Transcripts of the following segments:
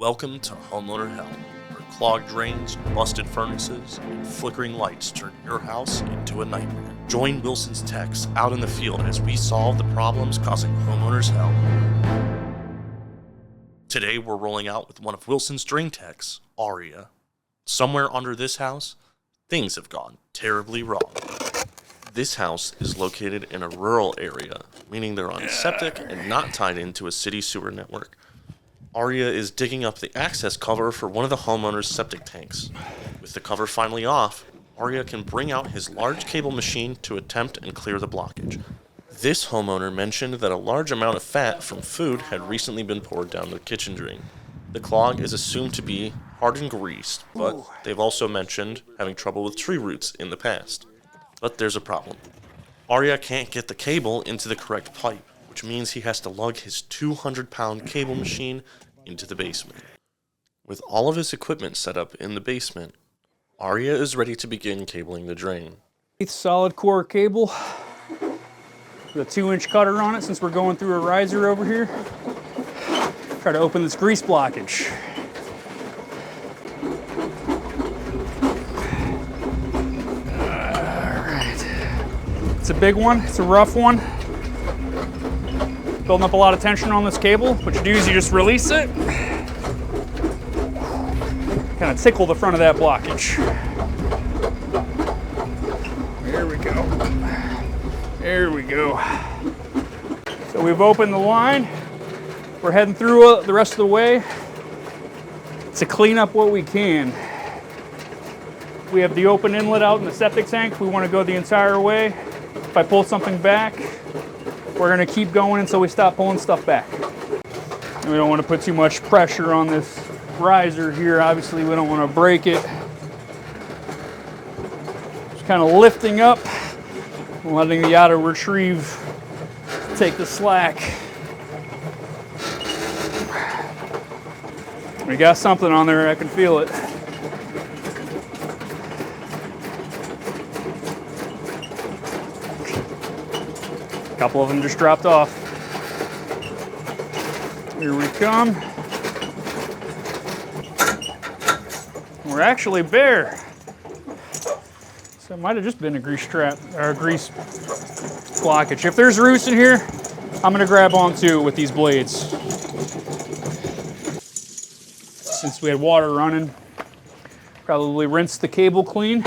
Welcome to Homeowner Hell, where clogged drains, busted furnaces, and flickering lights turn your house into a nightmare. Join Wilson's techs out in the field as we solve the problems causing homeowners hell. Today we're rolling out with one of Wilson's drain techs, Arya. Somewhere under this house, things have gone terribly wrong. This house is located in a rural area, meaning they're on septic and not tied into a city sewer network. Arya is digging up the access cover for one of the homeowner's septic tanks. With the cover finally off, Arya can bring out his large cable machine to attempt and clear the blockage. This homeowner mentioned that a large amount of fat from food had recently been poured down the kitchen drain. The clog is assumed to be hardened grease, but they've also mentioned having trouble with tree roots in the past. But there's a problem. Arya can't get the cable into the correct pipe, which means he has to lug his 200-pound cable machine into the basement. With all of his equipment set up in the basement, Arya is ready to begin cabling the drain. It's solid core cable with a 2-inch cutter on it since we're going through a riser over here. Try to open this grease blockage. Alright. It's a big one, it's a rough one. Building up a lot of tension on this cable. What you do is you just release it. Kind of tickle the front of that blockage. There we go. There we go. So we've opened the line. We're heading through the rest of the way to clean up what we can. We have the open inlet out in the septic tank. We want to go the entire way. If I pull something back, we're going to keep going until we stop pulling stuff back. And we don't want to put too much pressure on this riser here. Obviously, we don't want to break it. Just kind of lifting up, letting the auto retrieve take the slack. We got something on there, I can feel it. A couple of them just dropped off. Here we come. We're actually bare. So it might have just been a grease trap or a grease blockage. If there's roots in here, I'm gonna grab onto it with these blades. Since we had water running, probably rinse the cable clean.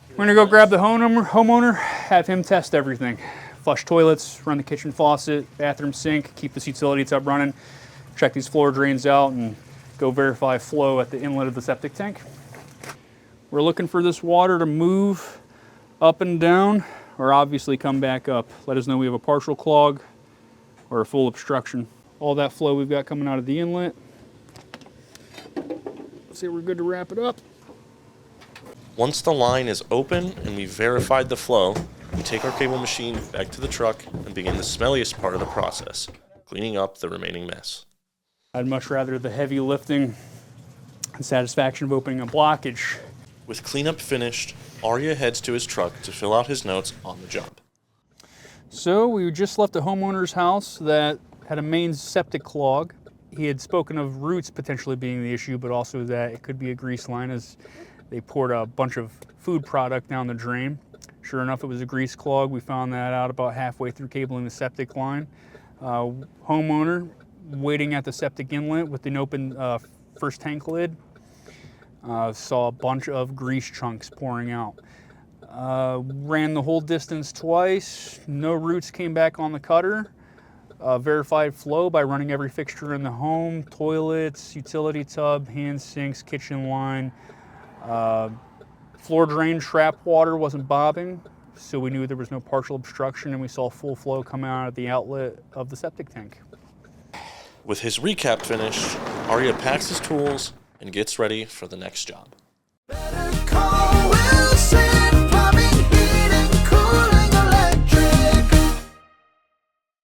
We're gonna go grab the homeowner, have him test everything. Flush toilets, run the kitchen faucet, bathroom sink, keep this utility tub running, check these floor drains out, and go verify flow at the inlet of the septic tank. We're looking for this water to move up and down, or obviously come back up. Let us know we have a partial clog or a full obstruction. All that flow we've got coming out of the inlet. Let's see, we're good to wrap it up. Once the line is open and we've verified the flow, we take our cable machine back to the truck and begin the smelliest part of the process, cleaning up the remaining mess. I'd much rather the heavy lifting and satisfaction of opening a blockage. With cleanup finished, Arya heads to his truck to fill out his notes on the job. So we just left a homeowner's house that had a main septic clog. He had spoken of roots potentially being the issue, but also that it could be a grease line as they poured a bunch of food product down the drain. Sure enough, it was a grease clog. We found that out about halfway through cabling the septic line. Homeowner waiting at the septic inlet with an open first tank lid. Saw a bunch of grease chunks pouring out. Ran the whole distance twice. No roots came back on the cutter. Verified flow by running every fixture in the home, toilets, utility tub, hand sinks, kitchen line. Floor drain trap water wasn't bobbing, so we knew there was no partial obstruction, and we saw full flow come out of the outlet of the septic tank. With his recap finished, Arya packs his tools and gets ready for the next job.